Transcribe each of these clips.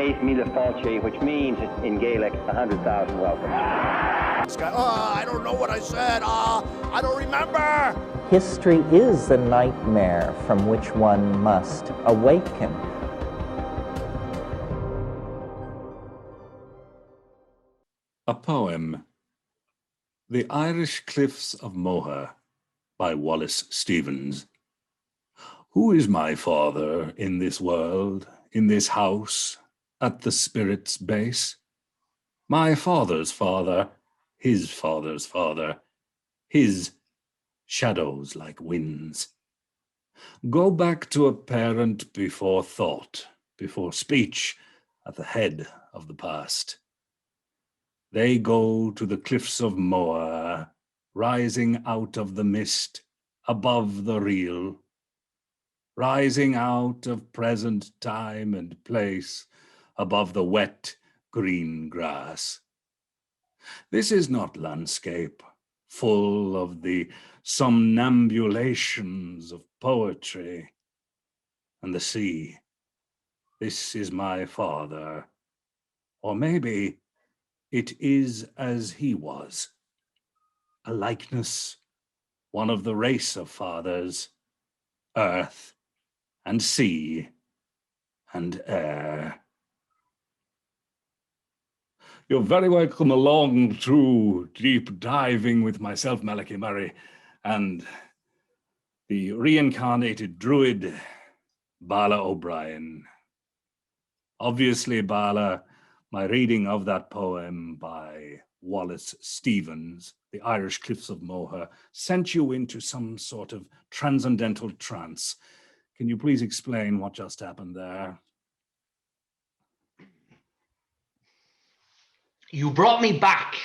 Kate Mila Fáilte, which means in Gaelic 100,000 welcomes. I don't know what I said. I don't remember. History is a nightmare from which one must awaken. A poem, The Irish Cliffs of Moher, by Wallace Stevens. Who is my father in this world, in this house, at the spirit's base? My father's father, his father's father, his shadows like winds. Go back to a parent before thought, before speech, at the head of the past. They go to the cliffs of Moher, rising out of the mist, above the real, rising out of present time and place, above the wet green grass. This is not landscape, full of the somnambulations of poetry and the sea. This is my father, or maybe it is as he was, a likeness, one of the race of fathers, earth and sea and air. You're very welcome along to Deep Diving with myself, Malachy Murray, and the reincarnated druid, Balor O'Brien. Obviously, Balor, my reading of that poem by Wallace Stevens, The Irish Cliffs of Moher, sent you into some sort of transcendental trance. Can you please explain what just happened there? You brought me back.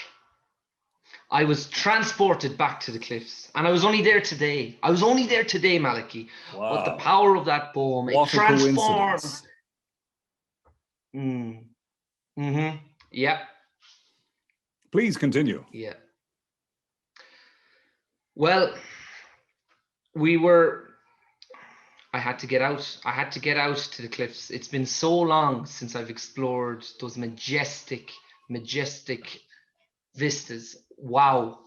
I was transported back to the cliffs, and I was only there today. Malachy. Wow. But the power of that poem, What it transformed. coincidence. Yeah. Please continue. Yeah. Well, I had to get out. I had to get out to the cliffs. It's been so long since I've explored those majestic vistas. Wow.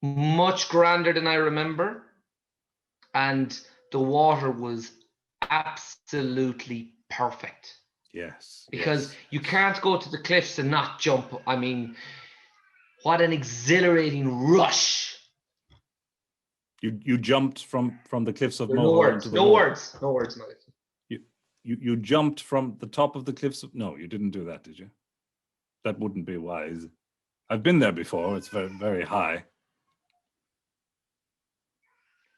Much grander than I remember. And the water was absolutely perfect. Yes. Because yes. you can't go to the cliffs and not jump. I mean, what an exhilarating rush. You jumped from the cliffs of Moher No words, into the no water. words, Malachy. You jumped from the top of the cliffs of... No, you didn't do that, did you? That wouldn't be wise. I've been there before. It's very, very high.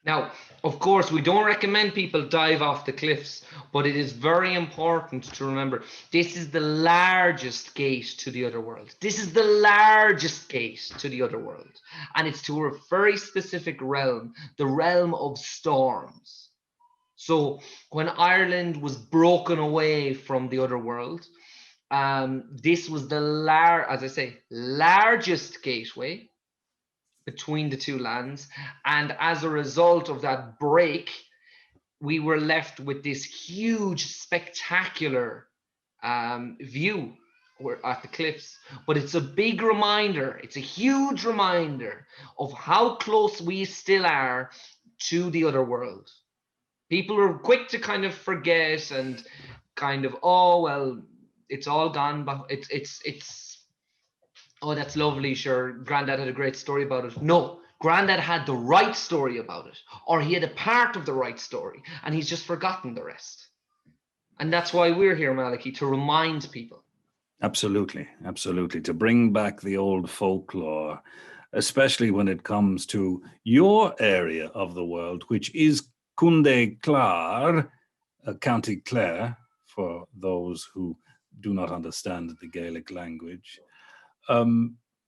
Now, of course, we don't recommend people dive off the cliffs, but it is very important to remember this is the largest gate to the Otherworld. This is the largest gate to the Otherworld, and it's to a very specific realm, the realm of storms. So when Ireland was broken away from the Otherworld, this was the largest gateway between the two lands, and as a result of that break, we were left with this huge, spectacular view at the cliffs. But it's a big reminder, it's a huge reminder of how close we still are to the Otherworld. People are quick to kind of forget and kind of, oh well, it's all gone, but it's oh, that's lovely, sure, Grandad had a great story about it. No, Grandad had the right story about it, or he had a part of the right story, and he's just forgotten the rest. And that's why we're here, Malachy, to remind people. Absolutely, absolutely. To bring back the old folklore, especially when it comes to your area of the world, which is Cúnde Clare, County Clare, for those who do not understand the Gaelic language.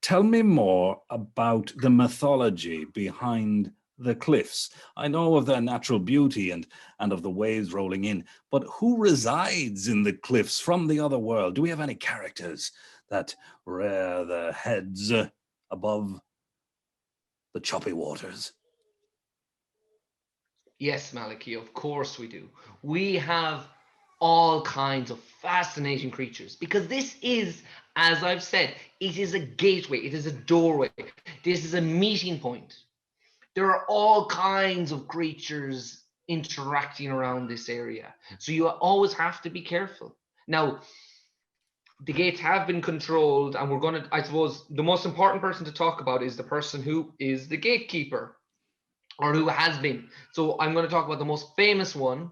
Tell me more about the mythology behind the cliffs. I know of their natural beauty and of the waves rolling in, but who resides in the cliffs from the other world? Do we have any characters that rear their heads above the choppy waters? Yes, Malachy, of course we do. We have all kinds of fascinating creatures, because this is, as I've said, it is a gateway, it is a doorway, this is a meeting point. There are all kinds of creatures interacting around this area, so you always have to be careful. Now, the gates have been controlled, and we're going to, I suppose, the most important person to talk about is the person who is the gatekeeper, or who has been. So I'm going to talk about the most famous one.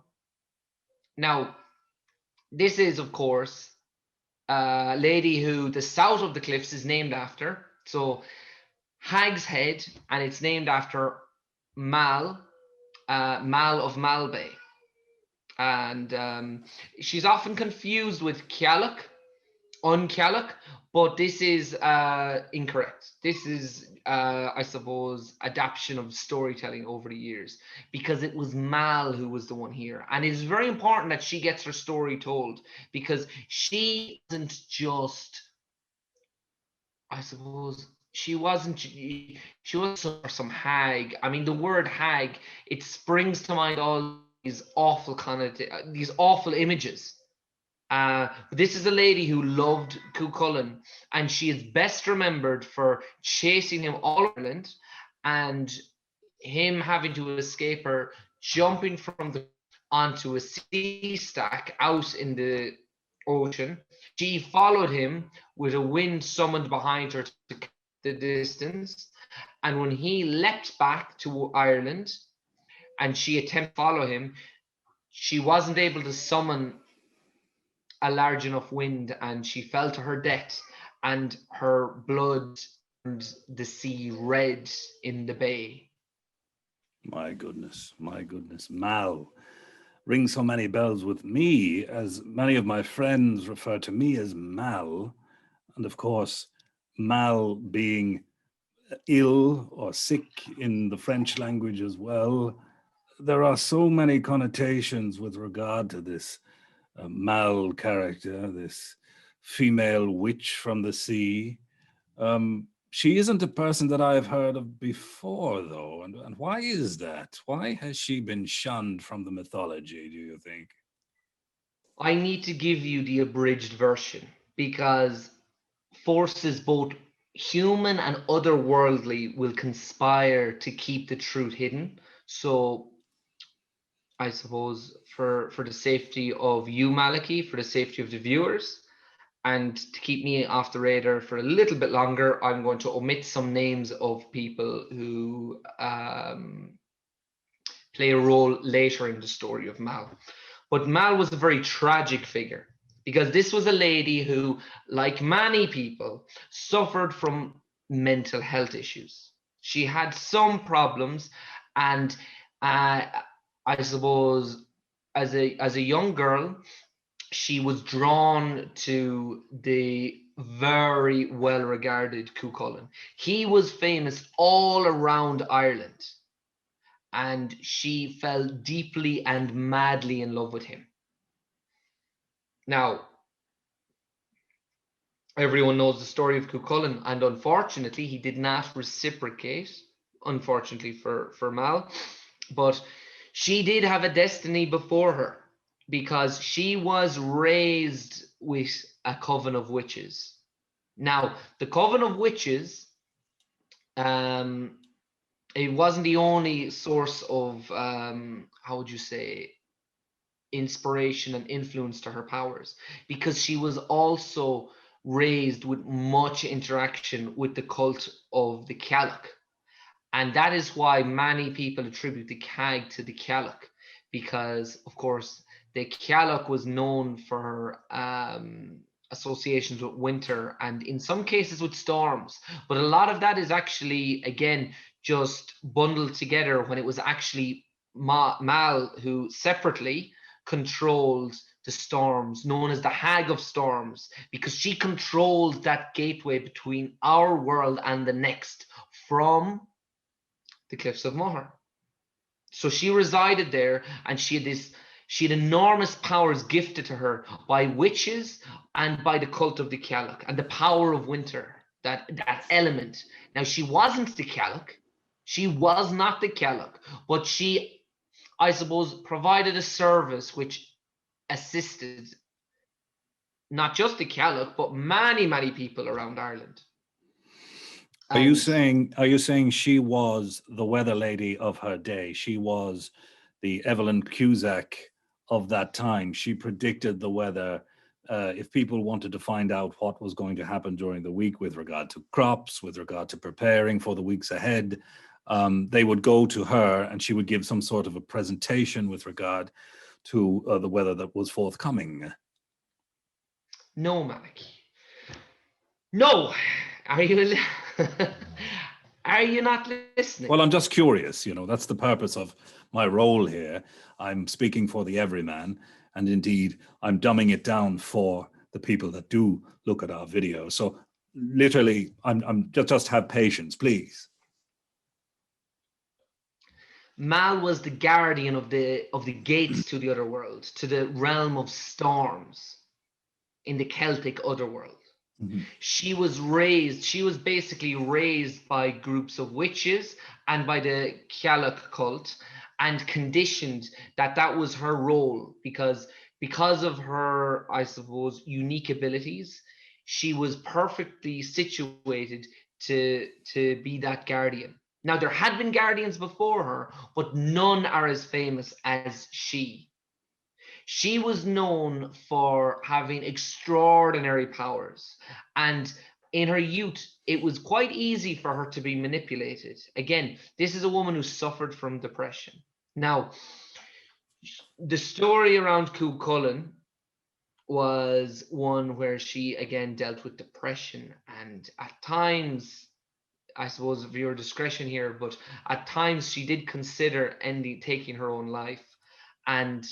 Now, this is, of course, a lady who the south of the cliffs is named after. So Hag's Head, and it's named after Mal, Mal of Malbay. And she's often confused with Kialuk, Unkialuk, but this is incorrect. This is, I suppose, adaptation of storytelling over the years, because it was Mal who was the one here. And it's very important that she gets her story told, because she isn't just, I suppose, she wasn't some hag. I mean, the word hag, it springs to mind all these awful these awful images. This is a lady who loved Cú Chulainn, and she is best remembered for chasing him all over Ireland, and him having to escape her, jumping from onto a sea stack out in the ocean. She followed him with a wind summoned behind her to the distance, and when he leapt back to Ireland and she attempted to follow him, she wasn't able to summon a large enough wind, and she fell to her death, and her blood turned the sea red in the bay. My goodness, Mal rings so many bells with me, as many of my friends refer to me as Mal, and of course, Mal being ill or sick in the French language as well. There are so many connotations with regard to this Mal character, this female witch from the sea. She isn't a person that I've heard of before, though. And why is that? Why has she been shunned from the mythology, do you think? I need to give you the abridged version, because forces both human and otherworldly will conspire to keep the truth hidden. So I suppose for the safety of you, Malachy, for the safety of the viewers, and to keep me off the radar for a little bit longer, I'm going to omit some names of people who play a role later in the story of Mal. But Mal was a very tragic figure, because this was a lady who, like many people, suffered from mental health issues. She had some problems, and I suppose as a young girl, she was drawn to the very well-regarded Cú Chulainn. He was famous all around Ireland, and she fell deeply and madly in love with him. Now, everyone knows the story of Cú Chulainn, and unfortunately, he did not reciprocate, unfortunately for Mal, but she did have a destiny before her, because she was raised with a coven of witches. Now, the coven of witches, it wasn't the only source of, how would you say, inspiration and influence to her powers, because she was also raised with much interaction with the cult of the Kialuk. And that is why many people attribute the Cag to the Kialuk, because, of course, the Kialuk was known for associations with winter, and in some cases with storms. But a lot of that is actually, again, just bundled together when it was actually Mal who separately controlled the storms, known as the Hag of Storms, because she controlled that gateway between our world and the next from the Cliffs of Moher. So she resided there, and she had enormous powers gifted to her by witches and by the cult of the Kialuk, and the power of winter, that element. Now, she wasn't the Kialuk. She was not the Kialuk, but she, I suppose, provided a service which assisted not just the Cailleach, but many people around Ireland. Are you saying she was the weather lady of her day? She was the Evelyn Cusack of that time. She predicted the weather. If people wanted to find out what was going to happen during the week with regard to crops, with regard to preparing for the weeks ahead, they would go to her, and she would give some sort of a presentation with regard to the weather that was forthcoming. No, Malachy. No. Are you are you not listening? Well, I'm just curious, that's the purpose of my role here. I'm speaking for the everyman, and indeed I'm dumbing it down for the people that do look at our video. So literally, I'm just have patience, please. Mal was the guardian of the gates to the Otherworld, to the realm of storms in the Celtic Otherworld. Mm-hmm. She was basically raised by groups of witches and by the Cailleach cult, and conditioned that was her role, because of her, I suppose, unique abilities. She was perfectly situated to be that guardian. Now, there had been guardians before her, but none are as famous as she. She was known for having extraordinary powers, and in her youth, it was quite easy for her to be manipulated. Again, this is a woman who suffered from depression. Now, the story around Cú Chulainn was one where she again dealt with depression, and at times, I suppose viewer discretion here, but at times she did consider taking her own life, and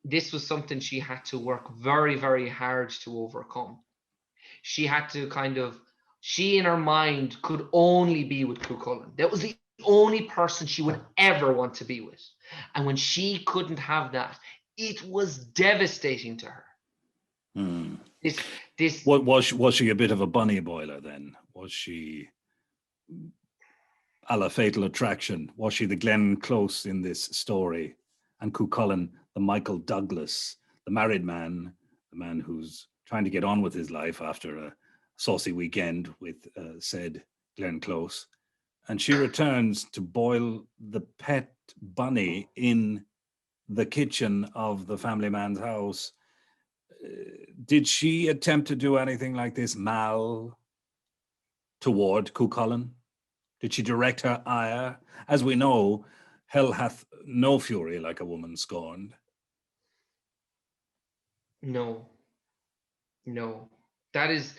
this was something she had to work very, very hard to overcome. She had to she in her mind could only be with Cú Chulainn. That was the only person she would ever want to be with. And when she couldn't have that, it was devastating to her. Hmm. Was she a bit of a bunny boiler then? Was she a la Fatal Attraction? Was she the Glenn Close in this story? And Cú Chulainn, the Michael Douglas, the married man, the man who's trying to get on with his life after a saucy weekend with said Glenn Close. And she returns to boil the pet bunny in the kitchen of the family man's house. Did she attempt to do anything like this, Mal, toward Cú Chulainn? Did she direct her ire? As we know, hell hath no fury like a woman scorned. No. This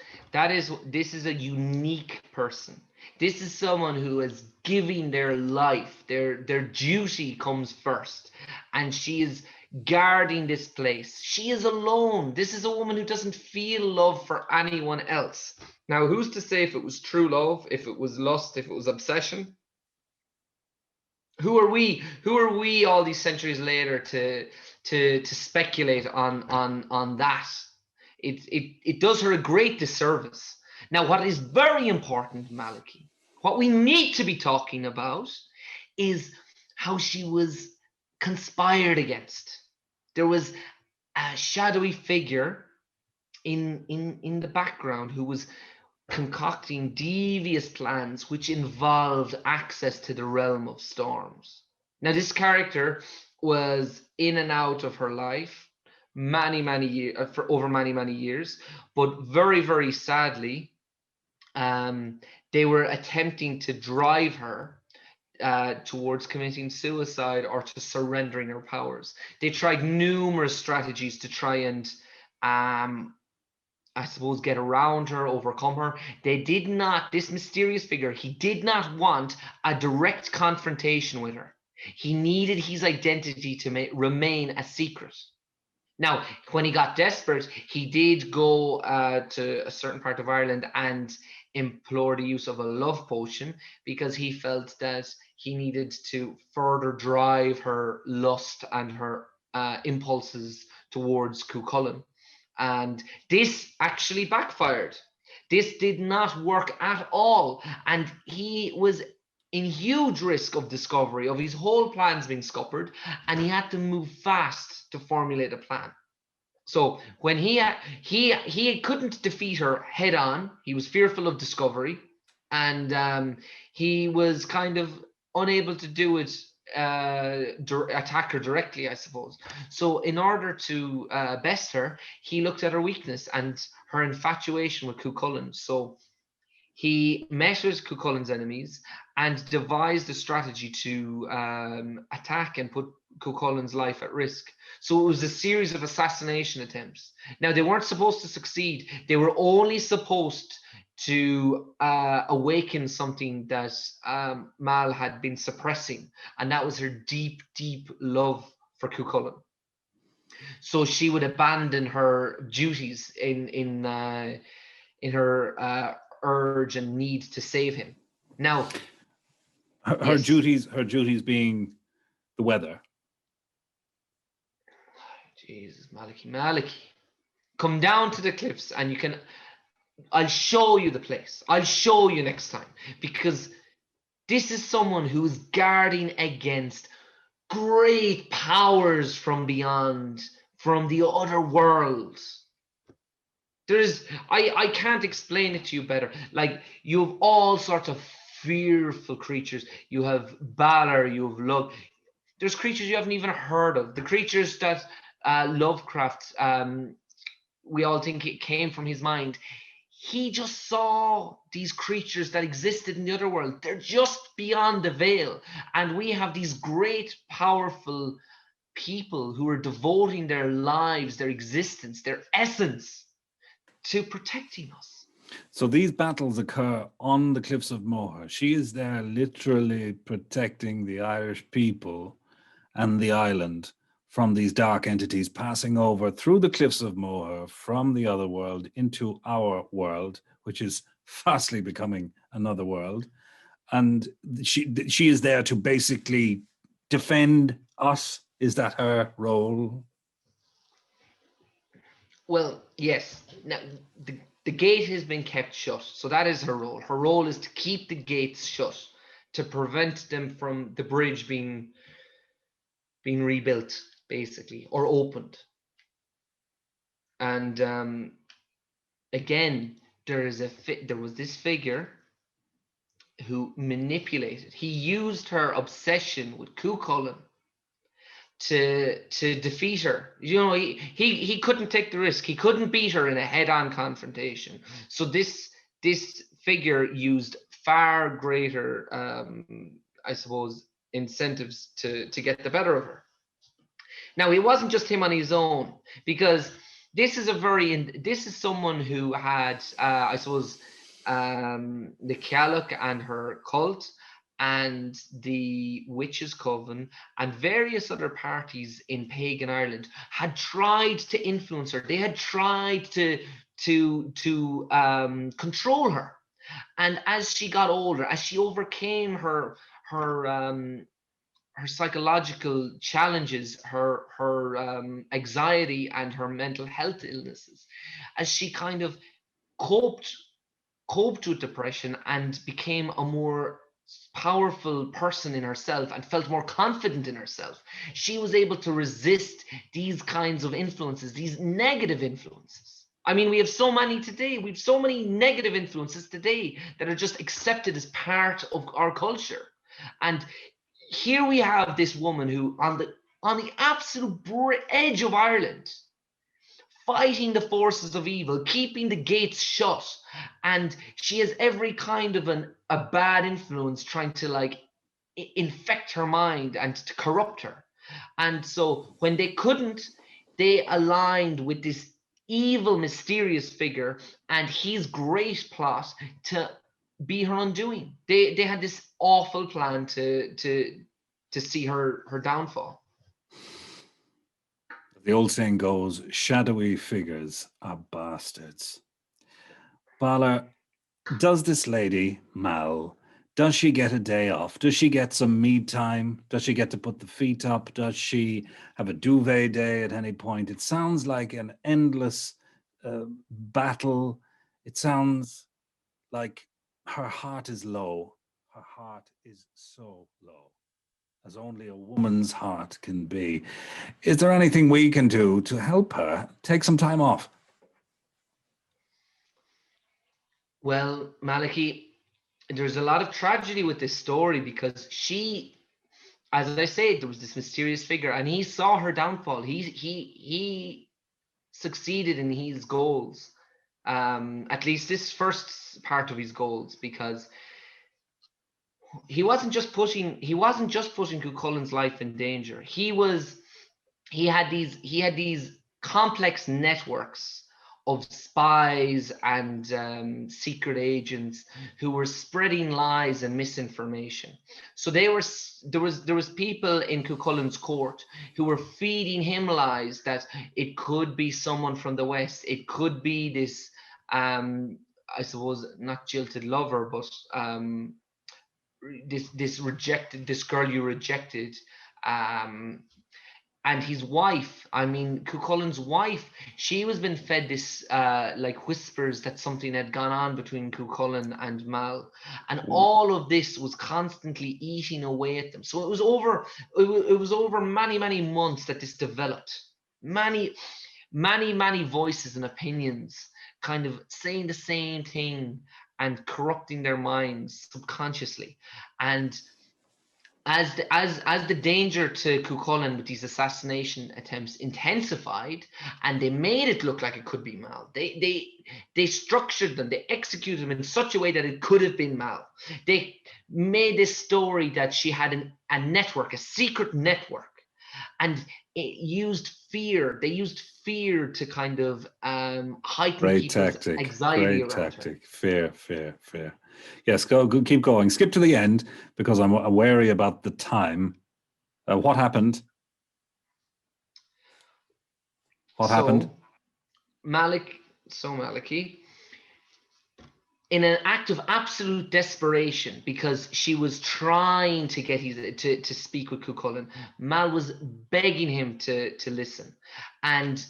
is a unique person. This is someone who is giving their life. Their duty comes first. And she is guarding this place. She is alone. This is a woman who doesn't feel love for anyone else. Now, who's to say if it was true love, if it was lust, if it was obsession? Who are we all these centuries later to speculate on that? It does her a great disservice. Now, what is very important, Malachy, what we need to be talking about is how she was conspired against. There was a shadowy figure in the background who was concocting devious plans which involved access to the realm of storms. Now, this character was in and out of her life many years, for over many years, but very, very sadly, they were attempting to drive her towards committing suicide or to surrendering her powers. They tried numerous strategies to try and I suppose get around her, overcome her. They did not, this mysterious figure, he did not want a direct confrontation with her. He needed his identity to remain a secret. Now, when he got desperate, he did go to a certain part of Ireland and implore the use of a love potion, because he felt that he needed to further drive her lust and her impulses towards Cú Chulainn. And this actually backfired. This did not work at all. And he was in huge risk of discovery, of his whole plans being scuppered, and he had to move fast to formulate a plan. So when he couldn't defeat her head on, he was fearful of discovery, and he was kind of unable to do it, attack her directly, I suppose. So in order to best her, he looked at her weakness and her infatuation with Cú Chulainn. So he met with Cú Chulainn's enemies and devised a strategy to attack and put Cú Chulainn's life at risk. So it was a series of assassination attempts. Now, they weren't supposed to succeed. They were only supposed to awaken something that Mal had been suppressing, and that was her deep, deep love for Cú Chulainn. So she would abandon her duties in her urge and need to save him. Now, her duties being the weather. Jesus, Malachy, come down to the cliffs and I'll show you the place. I'll show you next time, because this is someone who's guarding against great powers from beyond, from the other world. I can't explain it to you better. Like, you have all sorts of fearful creatures. You have Balor, you have love. There's creatures you haven't even heard of. The creatures that Lovecraft, we all think it came from his mind. He just saw these creatures that existed in the other world. They're just beyond the veil. And we have these great, powerful people who are devoting their lives, their existence, their essence to protecting us. So these battles occur on the Cliffs of Moher. She is there literally protecting the Irish people and the island from these dark entities passing over through the Cliffs of Moher from the other world into our world, which is fastly becoming another world. And she is there to basically defend us. Is that her role? Well, yes. Now, the gate has been kept shut, so that is her role. Her role is to keep the gates shut, to prevent them from the bridge being rebuilt, basically, or opened. And again, there was this figure who manipulated. He used her obsession with Cú Chulainn to defeat her. You know, he couldn't take the risk. He couldn't beat her in a head-on confrontation. So this figure used far greater, I suppose, incentives to get the better of her. Now, it wasn't just him on his own, because this is someone who had, I suppose, the Cailleach and her cult, and the Witches' Coven, and various other parties in pagan Ireland had tried to influence her. They had tried to control her. And as she got older, as she overcame her psychological challenges, her anxiety and her mental health illnesses, as she kind of coped with depression and became a more powerful person in herself and felt more confident in herself, she was able to resist these kinds of influences, these negative influences. I mean, we have so many today. We have so many negative influences today that are just accepted as part of our culture. And here we have this woman who, on the absolute edge of Ireland, fighting the forces of evil, keeping the gates shut, and she has every kind of a bad influence trying to infect her mind and to corrupt her. And so when they couldn't, they aligned with this evil, mysterious figure and his great plot to be her undoing. They had this awful plan to see her downfall. The old saying goes, shadowy figures are bastards. Balor, does this lady, Mal, does she get a day off? Does she get some me time? Does she get to put the feet up? Does she have a duvet day at any point? It sounds like an endless battle. It sounds like her heart is low. Her heart is so low. as only a woman's heart can be. Is there anything we can do to help her take some time off? Well, Malachy, there's a lot of tragedy with this story because she, as I said, there was this mysterious figure, and he saw her downfall. He succeeded in his goals, at least this first part of his goals, because he wasn't just putting Cú Chulainn's life in danger. He had these complex networks of spies and secret agents who were spreading lies and misinformation. So there was people in Cú Chulainn's court who were feeding him lies that it could be someone from the west, it could be this I suppose not jilted lover, but this girl you rejected, and his wife, I mean, Cú Chulainn's wife, she was been fed this like whispers that something had gone on between Cú Chulainn and Mal, and all of this was constantly eating away at them. So it was over many months that this developed. Many voices and opinions kind of saying the same thing and corrupting their minds subconsciously. And as the danger to Cú Chulainn with these assassination attempts intensified, and they made it look like it could be Mal, they structured them, they executed them in such a way that it could have been Mal. They made this story that she had a network, a secret network, and it used fear. They used fear to kind of heighten people's anxiety around her. Great tactic. Fear. Yes, go, keep going. Skip to the end because I'm wary about the time. What happened? What happened? Malachy, in an act of absolute desperation, because she was trying to get to speak with Cú Chulainn, Mal was begging him to listen. And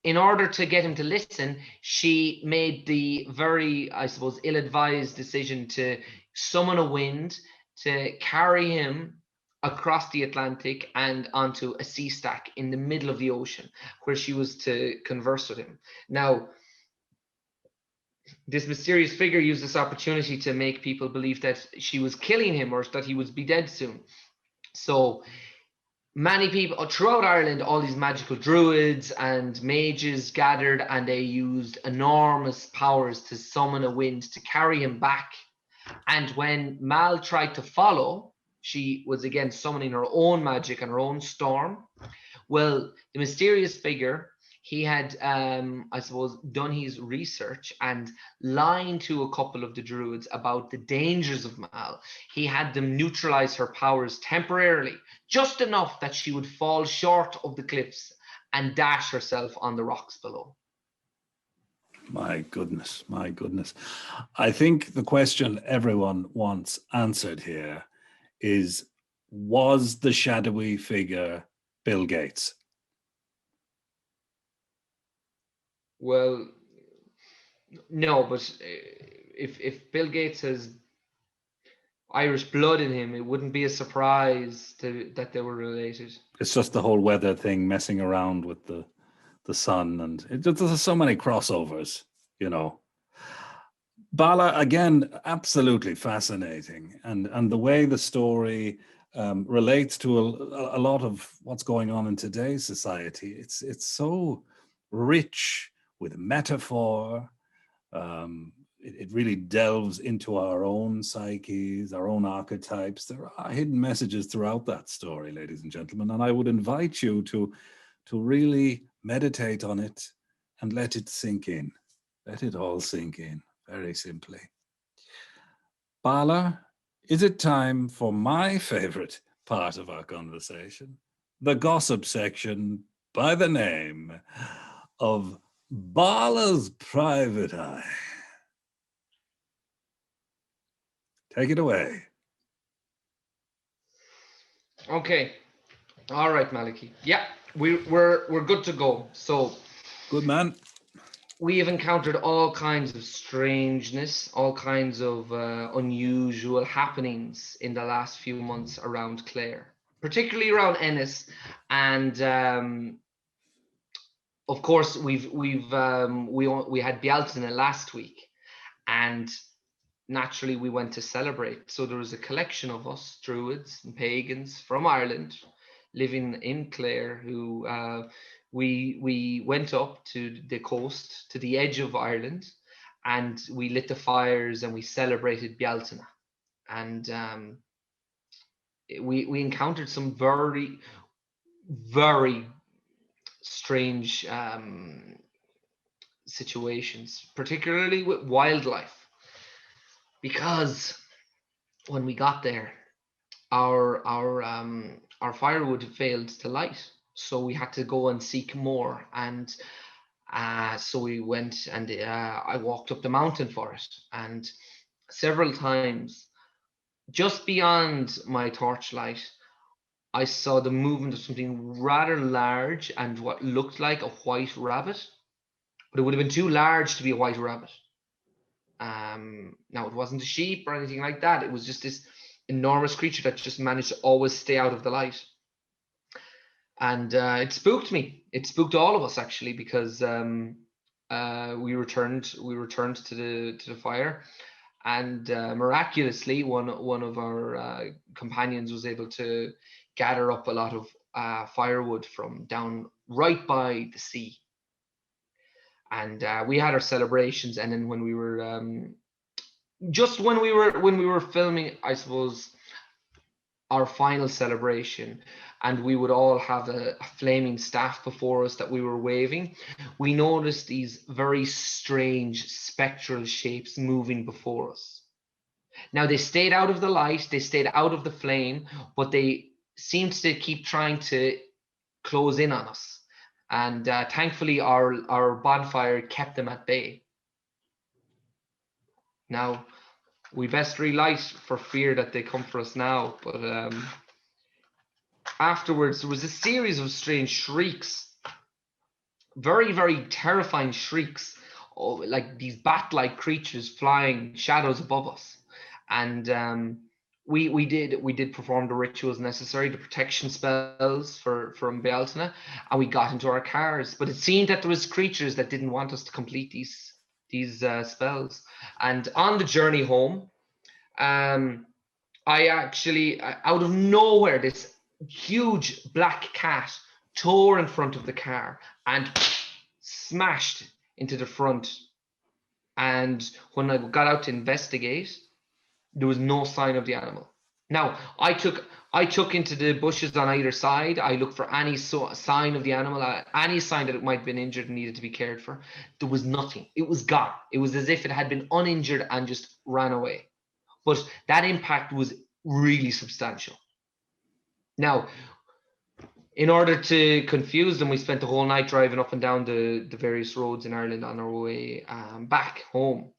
in order to get him to listen, she made the very, I suppose, ill-advised decision to summon a wind to carry him across the Atlantic and onto a sea stack in the middle of the ocean, where she was to converse with him. Now, this mysterious figure used this opportunity to make people believe that she was killing him or that he would be dead soon. So many people throughout Ireland, all these magical druids and mages gathered, and they used enormous powers to summon a wind to carry him back. And when Mal tried to follow, she was again summoning her own magic and her own storm. Well, the mysterious figure, he had, I suppose, done his research and lying to a couple of the druids about the dangers of Mal. He had them neutralize her powers temporarily, just enough that she would fall short of the cliffs and dash herself on the rocks below. My goodness. I think the question everyone wants answered here is, was the shadowy figure Bill Gates? Well, no, but if Bill Gates has Irish blood in him, it wouldn't be a surprise that they were related. It's just the whole weather thing messing around with the sun, and there's so many crossovers, you know. Bala, again, absolutely fascinating, and the way the story relates to a lot of what's going on in today's society. It's so rich with metaphor. It really delves into our own psyches, our own archetypes. There are hidden messages throughout that story, ladies and gentlemen, and I would invite you to really meditate on it and let it sink in. Let it all sink in, very simply. Bala, is it time for my favorite part of our conversation? The gossip section by the name of Bala's Private Eye. Take it away. Okay. All right, Malachy. Yeah, we're good to go. So, good man. We have encountered all kinds of strangeness, all kinds of unusual happenings in the last few months around Clare. particularly around Ennis, and of course we had Bealtaine last week, and naturally we went to celebrate. So there was a collection of us druids and pagans from Ireland living in Clare who we went up to the coast, to the edge of Ireland, and we lit the fires and we celebrated Bealtaine. And we encountered some very, very strange situations, particularly with wildlife, because when we got there, our firewood failed to light, so we had to go and seek more. And so we went, and I walked up the mountain for it, and several times, just beyond my torchlight, I saw the movement of something rather large and what looked like a white rabbit, but it would have been too large to be a white rabbit. Now, it wasn't a sheep or anything like that. It was just this enormous creature that just managed to always stay out of the light. And it spooked me. It spooked all of us, actually, because we returned to the fire, and miraculously, one of our companions was able to gather up a lot of firewood from down right by the sea. And we had our celebrations, and then when we were when we were filming, I suppose, our final celebration, and we would all have a flaming staff before us that we were waving, we noticed these very strange spectral shapes moving before us. Now, they stayed out of the light, they stayed out of the flame, but they seemed to keep trying to close in on us. And thankfully, our bonfire kept them at bay. Now, we best relight for fear that they come for us now. But afterwards, there was a series of strange shrieks, very, very terrifying shrieks, like these bat-like creatures flying shadows above us. And we did perform the rituals necessary, the protection spells from Bealtaine, and we got into our cars. But it seemed that there was creatures that didn't want us to complete these spells. And on the journey home, I actually, out of nowhere, this huge black cat tore in front of the car and smashed into the front. And when I got out to investigate, there was no sign of the animal. Now, I took into the bushes on either side. I looked for any sign of the animal, any sign that it might have been injured and needed to be cared for. There was nothing. It was gone. It was as if it had been uninjured and just ran away. But that impact was really substantial. Now, in order to confuse them, we spent the whole night driving up and down the various roads in Ireland on our way back home.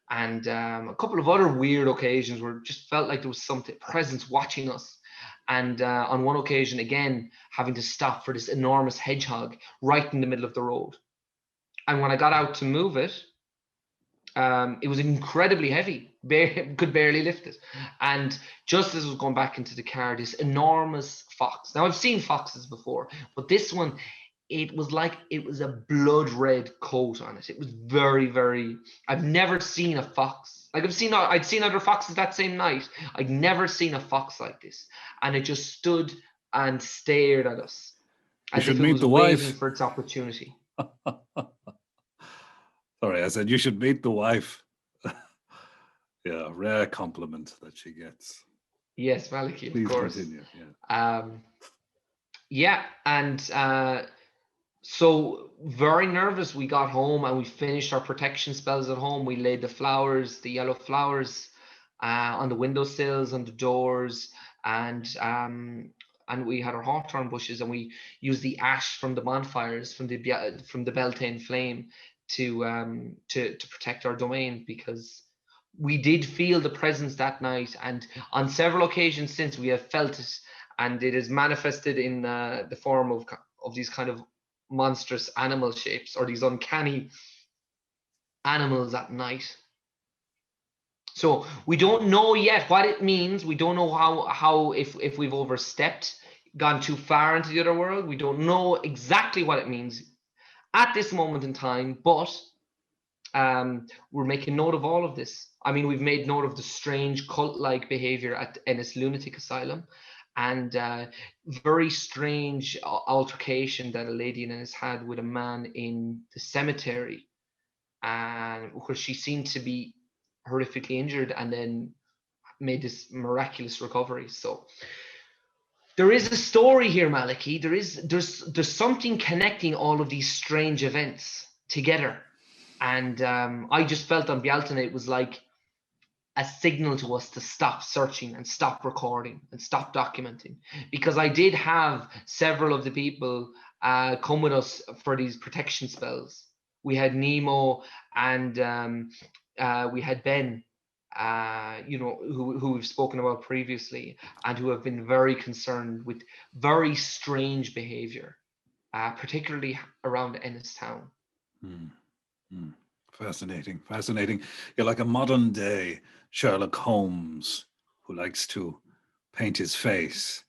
And a couple of other weird occasions where it just felt like there was something presence watching us. And on one occasion, again, having to stop for this enormous hedgehog right in the middle of the road. And when I got out to move it, it was incredibly heavy, could barely lift it. And just as I was going back into the car, this enormous fox. Now, I've seen foxes before, but this one, it was like it was a blood red coat on it. It was very, very, I've never seen a fox. Like I'd seen other foxes that same night. I'd never seen a fox like this. And it just stood and stared at us as if it was waiting for its opportunity. Sorry, I said you should meet the wife. Yeah, rare compliment that she gets. Yes, Malachy, of Please course. Continue. Yeah. And so very nervous. We got home and we finished our protection spells at home. We laid the flowers, the yellow flowers, on the windowsills, on the doors, and we had our hawthorn bushes, and we used the ash from the bonfires from the Bealtaine flame to protect our domain, because we did feel the presence that night, and on several occasions since we have felt it, and it is manifested in the form of these kind of monstrous animal shapes, or these uncanny animals at night. So we don't know yet what it means. We don't know how if we've overstepped gone too far into the other world. We don't know exactly what it means at this moment in time, but we're making note of all of this. I mean, we've made note of the strange cult-like behavior at Ennis Lunatic Asylum, and very strange altercation that a lady in Ennis had with a man in the cemetery, and where she seemed to be horrifically injured and then made this miraculous recovery. So there is a story here, Malachy. There's something connecting all of these strange events together. And I just felt on Bealtaine it was like a signal to us to stop searching and stop recording and stop documenting. Because I did have several of the people come with us for these protection spells. We had Nemo and we had Ben, who we've spoken about previously, and who have been very concerned with very strange behavior, particularly around Ennis Town. Fascinating. You're like a modern day Sherlock Holmes who likes to paint his face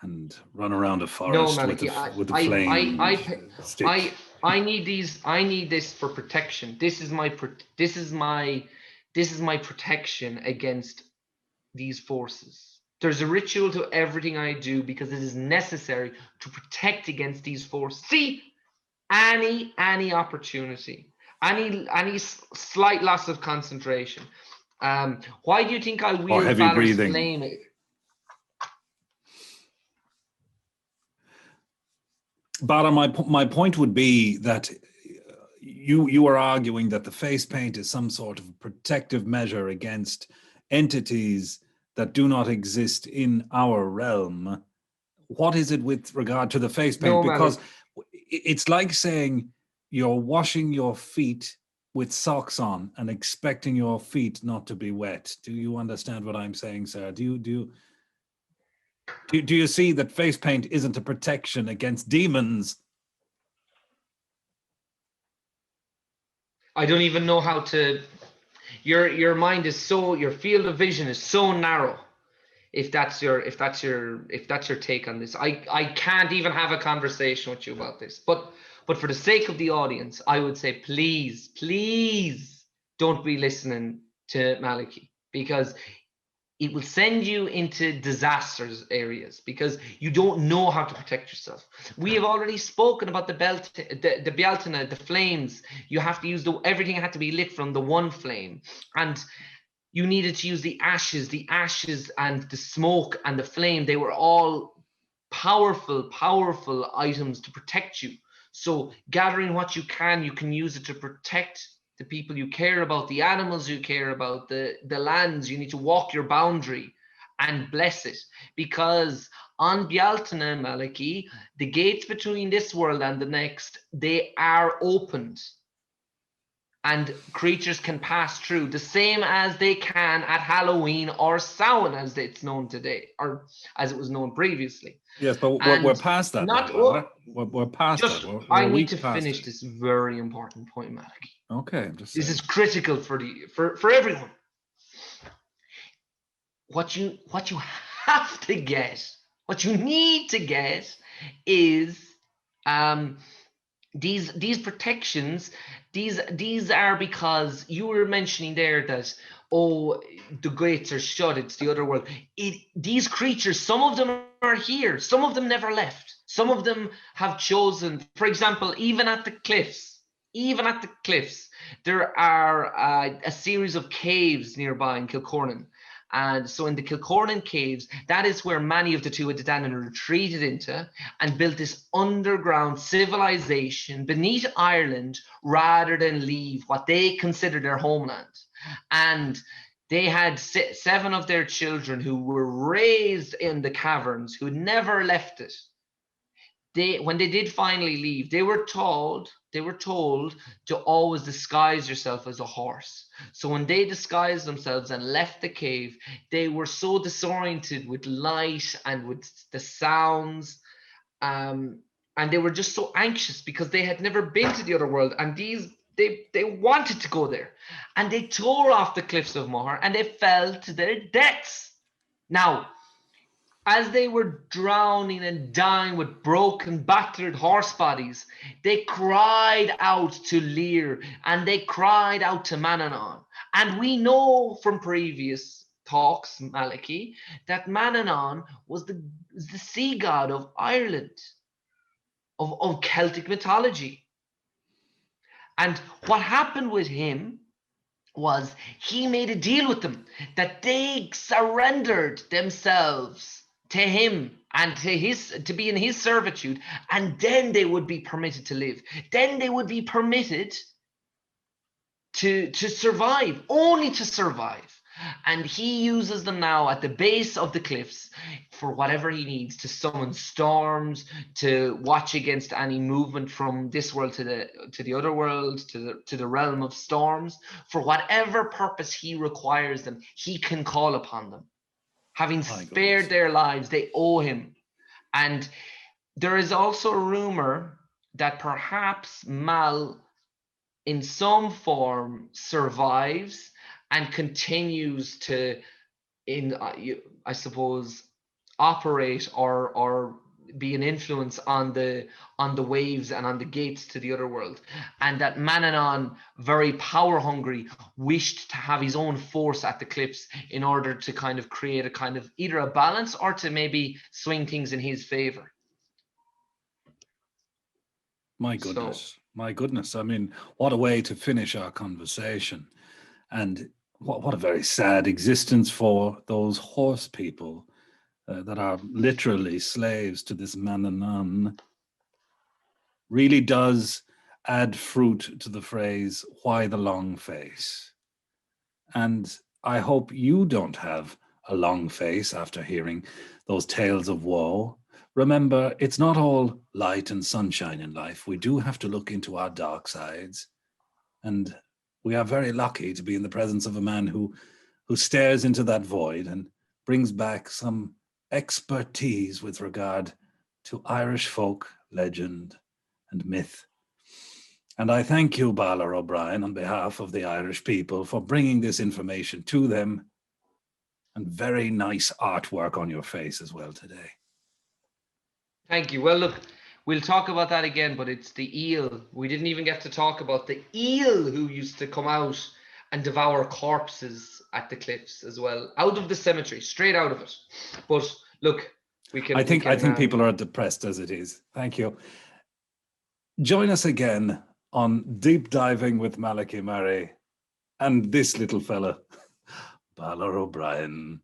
and run around a forest with a flame stick. I need this for protection. This is my protection against these forces. There's a ritual to everything I do because it is necessary to protect against these forces. See, any opportunity, any slight loss of concentration. Why do you think I wield Balor's flame? Balor, my point would be that you are arguing that the face paint is some sort of protective measure against entities that do not exist in our realm. What is it with regard to the face paint? Because it's like saying you're washing your feet with socks on and expecting your feet not to be wet. Do you understand what I'm saying, sir? Do you see that face paint isn't a protection against demons? I don't even know how to. Your mind is so, your field of vision is so narrow. If that's your take on this, I can't even have a conversation with you about this. But for the sake of the audience, I would say please don't be listening to Malachy, because it will send you into disasters areas because you don't know how to protect yourself. We have already spoken about the Bealtaine, the flames. You have to use everything had to be lit from the one flame, and you needed to use the ashes and the smoke and the flame. They were all powerful items to protect you. So gathering what you can use it to protect the people you care about, the animals you care about, the lands. You need to walk your boundary and bless it, because on Bealtaine, Malachy, the gates between this world and the next, they are opened and creatures can pass through, the same as they can at Halloween or Samhain, as it's known today, or as it was known previously. Yes, but we're past that. We're past that. I need to finish this very important point, Malachy. Okay, this is critical for everyone. What you have to get, what you need to get, is these protections. These are because you were mentioning there that the gates are shut. It's the other world. These creatures, some of them are here. Some of them never left. Some of them have chosen. For example, even at the cliffs, there are a series of caves nearby in Kilcornan. And so in the Kilcornan caves, that is where many of the Tuatha Dé Danann retreated into and built this underground civilization beneath Ireland rather than leave what they considered their homeland. And they had 7 of their children who were raised in the caverns, who never left it. When they did finally leave, they were told to always disguise yourself as a horse. So when they disguised themselves and left the cave, they were so disoriented with light and with the sounds, and they were just so anxious because they had never been to the other world, and they wanted to go there, and they tore off the Cliffs of Moher and they fell to their deaths. Now, As they were drowning and dying with broken, battered horse bodies, they cried out to Lear and they cried out to Manannán. And we know from previous talks, Malachy, that Manannán was the sea god of Ireland, of Celtic mythology. And what happened with him was he made a deal with them that they surrendered themselves to him and to be in his servitude, and then they would be permitted to live. Then they would be permitted to survive, only to survive. And he uses them now at the base of the cliffs for whatever he needs, to summon storms, to watch against any movement from this world to the other world, to the realm of storms. For whatever purpose he requires them, he can call upon them. Having spared their lives, they owe him. And there is also a rumor that perhaps Mal, in some form, survives and continues to, I suppose, operate or be an influence on the waves and on the gates to the other world, and that Manannán, very power hungry, wished to have his own force at the cliffs in order to kind of create a kind of either a balance or to maybe swing things in his favor. My goodness, my goodness. I mean, what a way to finish our conversation. And what a very sad existence for those horse people that are literally slaves to this Manannán. Really does add fruit to the phrase, why the long face? And I hope you don't have a long face after hearing those tales of woe. Remember, it's not all light and sunshine in life. We do have to look into our dark sides. And we are very lucky to be in the presence of a man who stares into that void and brings back some expertise with regard to Irish folk, legend, and myth. And I thank you, Balor O'Brien, on behalf of the Irish people for bringing this information to them, and very nice artwork on your face as well today. Thank you. Well, look, we'll talk about that again, but it's the eel. We didn't even get to talk about the eel who used to come out and devour corpses at the cliffs as well, out of the cemetery, straight out of it. But look, we can. I think people are depressed as it is. Thank you. Join us again on Deep Diving with Malachy Murray and this little fella, Balor O'Brien.